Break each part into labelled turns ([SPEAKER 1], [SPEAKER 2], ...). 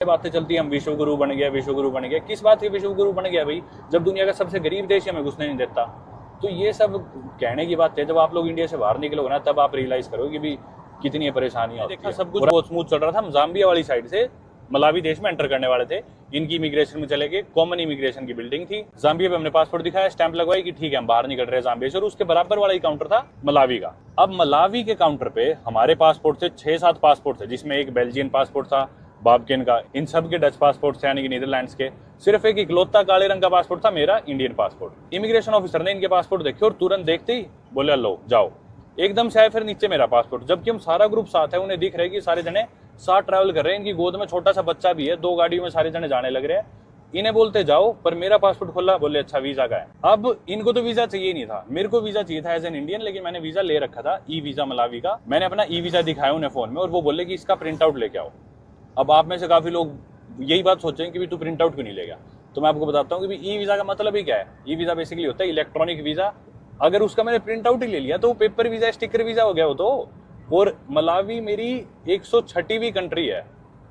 [SPEAKER 1] बातें चलती है हम विश्व गुरु बन गया, विश्व गुरु बन गया। किस बात के विश्व गुरु बन गया भाई, जब दुनिया का सबसे गरीब देश हमें घुसने नहीं देता। तो ये सब कहने की बात है, जब आप लोग इंडिया से बाहर निकलोगे ना तब आप रियलाइज करोगे कि भी कितनी परेशानियां होती है। सब कुछ बहुत स्मूथ चल रहा था। हम जाम्बिया वाली साइड से मलावी देश में एंटर करने वाले थे, इनकी इमिग्रेशन में चले गए। कॉमन इमिग्रेशन की बिल्डिंग थी। जाम्बिया पे हमने पासपोर्ट दिखाया, स्टैंप लगवाई कि ठीक है हम बाहर निकल रहे हैं जाम्बिया से, और उसके बराबर वाला ही काउंटर था मलावी का। अब मलावी के काउंटर पे हमारे पासपोर्ट से 6-7 पासपोर्ट थे, जिसमें एक बेल्जियन पासपोर्ट था बाबकिन का, इन सब के डच पासपोर्ट थे यानी कि नीदरलैंड्स के। सिर्फ एक इकलौता काले रंग का पासपोर्ट था मेरा, इंडियन पासपोर्ट। इमिग्रेशन ऑफिसर ने इनके पासपोर्ट देखे और तुरंत देखते ही बोले लो जाओ, एकदम से आए फिर नीचे मेरा पासपोर्ट। जबकि हम सारा ग्रुप साथ है, उन्हें दिख रहा है कि सारे जने साथ ट्रैवल कर रहे हैं, इनकी गोद में छोटा सा बच्चा भी है, 2 गाड़ियों में सारे जने जाने लग रहे हैं। इन्हें बोलते जाओ, पर मेरा पासपोर्ट खोला, बोले अच्छा वीजा का है। अब इनको तो वीजा चाहिए नहीं था, मेरे को वीजा चाहिए था एज एन इंडियन, लेकिन मैंने वीजा ले रखा था, ई वीजा मलावी का। मैंने अपना ई वीजा दिखाया उन्हें फोन में और वो बोले कि इसका प्रिंट आउट लेके आओ। अब आप में से काफी लोग यही बात सोचेंगे कि भी तू प्रिंट आउट क्यों नहीं ले गया, तो मैं आपको बताता हूँ कि ई वीजा का मतलब ही क्या है। ई वीजा बेसिकली होता है इलेक्ट्रॉनिक वीजा। अगर उसका मैंने प्रिंट आउट ही ले लिया तो वो पेपर वीजा, स्टिकर वीजा हो गया वो तो। और मलावी मेरी 106वीं कंट्री है,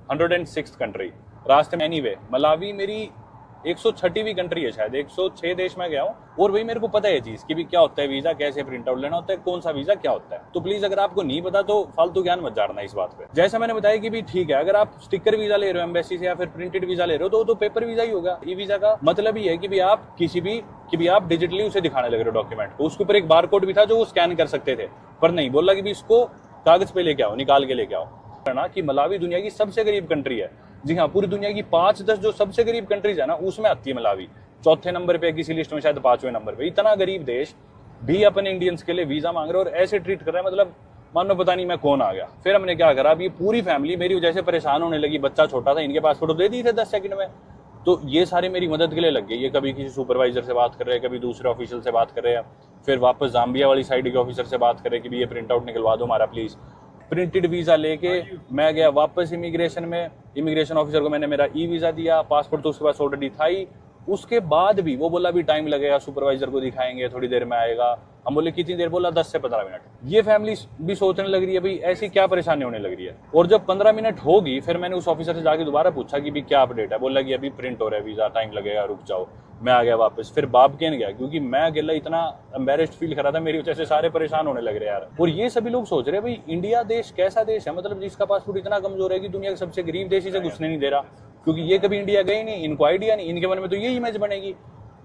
[SPEAKER 1] 106th कंट्री रास्ते में। एनीवे मलावी मेरी 106वीं कंट्री है, शायद 106 देश में गया हूँ। और वही मेरे को पता है चीज कि भी क्या होता है वीजा, कैसे प्रिंट आउट लेना होता है, कौन सा वीजा क्या होता है। तो प्लीज अगर आपको नहीं पता तो फालतू ज्ञान मत जानना इस बात पे। जैसा मैंने बताया कि भी ठीक है, अगर आप स्टिकर वीजा ले रहे हो एम्बेसी से या फिर प्रिंटेड वीजा ले रहे हो तो पेपर वीजा ही होगा। ई वीजा का मतलब ही है कि भी आप किसी भी आप डिजिटली उसे दिखाने लग रहे हो डॉक्यूमेंट को। उसके ऊपर एक बार कोड भी था जो वो स्कैन कर सकते थे, पर नहीं, बोला कि भी इसको कागज पे लेके आओ, निकाल के लेके आओ। कि मलावी दुनिया की सबसे गरीब कंट्री है। जी हाँ, पूरी दुनिया की 5-10 जो सबसे गरीब कंट्रीज है ना, उसमें आती है मलावी। 4थे नंबर पे किसी लिस्ट में, शायद 5वें नंबर पे। इतना गरीब देश भी अपने इंडियंस के लिए वीजा मांग रहे और ऐसे ट्रीट कर रहे हैं, मतलब मानो पता नहीं मैं कौन आ गया। फिर हमने क्या करा, अब ये पूरी फैमिली मेरी वजह से परेशान होने लगी। बच्चा छोटा था, इनके पासपोर्ट दे दिए थे 10 सेकंड में। तो ये सारे मेरी मदद के लिए लग गए। ये कभी किसी सुपरवाइजर से बात कर रहे हैं, कभी दूसरे ऑफिशियल से बात कर रहे हैं, फिर वापस जाम्बिया वाली साइड के ऑफिसर से बात कर रहे हैं कि ये प्रिंट आउट निकलवा दो हमारा प्लीज। प्रिंटेड वीजा लेके मैं गया वापस इमिग्रेशन में। इमिग्रेशन ऑफिसर को मैंने मेरा ई वीजा दिया, पासपोर्ट तो उसके पास ऑलरेडी था ही। उसके बाद भी वो बोला भी टाइम लगेगा, सुपरवाइजर को दिखाएंगे, थोड़ी देर में आएगा। हम बोले कितनी देर, बोला 10 से 15 मिनट। ये फैमिली भी सोचने लग रही है भाई ऐसी क्या परेशानी होने लग रही है। और जब 15 मिनट होगी फिर मैंने उस ऑफिसर से जाके दोबारा पूछा कि भी क्या अपडेट है। बोला कि अभी प्रिंट हो रहा है वीजा, टाइम लगेगा, रुक जाओ। मैं आ गया वापस। फिर बाबकेन गया, क्योंकि मैं अकेला इतना एम्बेरेस्ड फील कर रहा था, मेरी वजह से सारे परेशान होने लग रहे यार। और ये सभी लोग सोच रहे हैं भाई इंडिया देश कैसा देश है, मतलब जिसका पासपोर्ट इतना कमजोर है कि दुनिया के सबसे गरीब देश इसे घुसने नहीं दे रहा। क्योंकि ये कभी इंडिया गए नहीं, इनको आइडिया नहीं, इनके मन में तो यही इमेज बनेगी।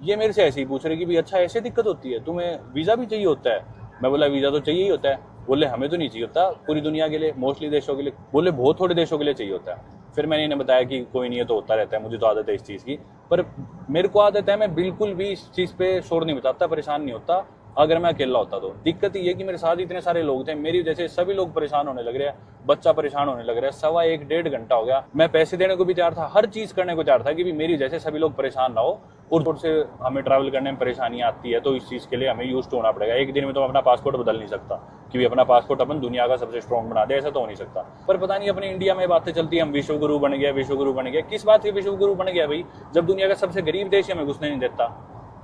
[SPEAKER 1] ये मेरे से ऐसे ही पूछ रहे कि भी अच्छा ऐसे दिक्कत होती है, तुम्हें वीजा भी चाहिए होता है। मैं बोला वीजा तो चाहिए ही होता है। बोले हमें तो नहीं चाहिए होता, पूरी दुनिया के लिए, मोस्टली देशों के लिए। बोले बहुत थोड़े देशों के लिए चाहिए होता है। फिर मैंने इन्हें बताया कि कोई नहीं है, तो होता रहता है, मुझे तो आदत है इस चीज़ की। पर मेरे को आदत है, मैं बिल्कुल भी इस चीज़ पे शोर नहीं बताता, परेशान नहीं होता। अगर मैं अकेला होता तो दिक्कत ये कि मेरे साथ इतने सारे लोग थे, मेरी वजह से सभी लोग परेशान होने लग रहे हैं। बच्चा परेशान होने लग रहा है। 1.25-1.5 घंटा हो गया, मैं पैसे देने को भी तैयार था, हर चीज करने को तैयार था कि भी मेरी वजह से सभी लोग परेशान ना हो। और से हमें ट्रैवल करने में परेशानियां आती है, तो इस चीज के लिए हमें यूज होना पड़ेगा। एक दिन में तो अपना पासपोर्ट बदल नहीं सकता कि भी अपना पासपोर्ट अपन दुनिया का सबसे स्ट्रॉन्ग बना दे, ऐसा तो हो नहीं सकता। पर पता नहीं अपने इंडिया में बातें चलती है हम विश्व गुरु बन गया, विश्व गुरु बन गया। किस बात के विश्व गुरु बन गया भाई, जब दुनिया का सबसे गरीब देश हमें घुसने नहीं देता।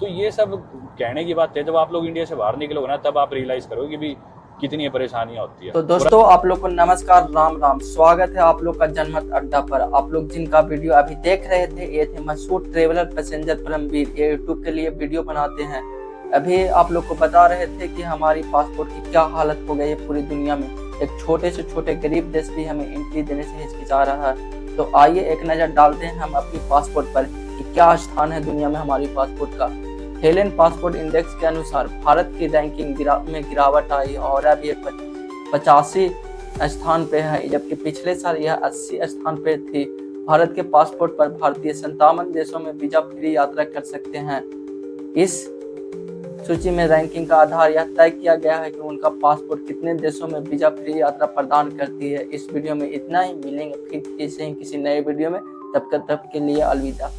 [SPEAKER 1] तो ये सब कहने की बात है, जब आप लोग इंडिया से बाहर निकलोगे ना तब आप रियलाइज करोगे कि भी कितनी परेशानियां होती है।
[SPEAKER 2] तो दोस्तों आप लोग को नमस्कार, राम राम, स्वागत है आप लोग का जनमत अड्डा पर। आप लोग जिनका वीडियो अभी देख रहे थे ये थे मशहूर ट्रेवलर पैसेंजर परमवीर। ये यूट्यूब के लिए वीडियो बनाते हैं। अभी आप लोग को बता रहे थे कि हमारी पासपोर्ट की क्या हालत हो गई है पूरी दुनिया में। एक छोटे से छोटे गरीब देश भी हमें एंट्री देने से हिचकिचा रहा है। तो आइए एक नजर डालते हैं हम अपनी पासपोर्ट पर कि क्या स्थान है दुनिया में हमारी पासपोर्ट का। हेलेन पासपोर्ट इंडेक्स के अनुसार भारत की रैंकिंग में गिरावट आई और अब ये 85 स्थान पे है, जबकि पिछले साल यह 80 स्थान पे थी। भारत के पासपोर्ट पर भारतीय 57 देशों में वीजा फ्री यात्रा कर सकते हैं। इस सूची में रैंकिंग का आधार यह तय किया गया है कि उनका पासपोर्ट कितने देशों में वीजा फ्री यात्रा प्रदान करती है। इस वीडियो में इतना ही, मिलेंगे फिर ऐसे ही किसी नए वीडियो में। तब के लिए अलविदा।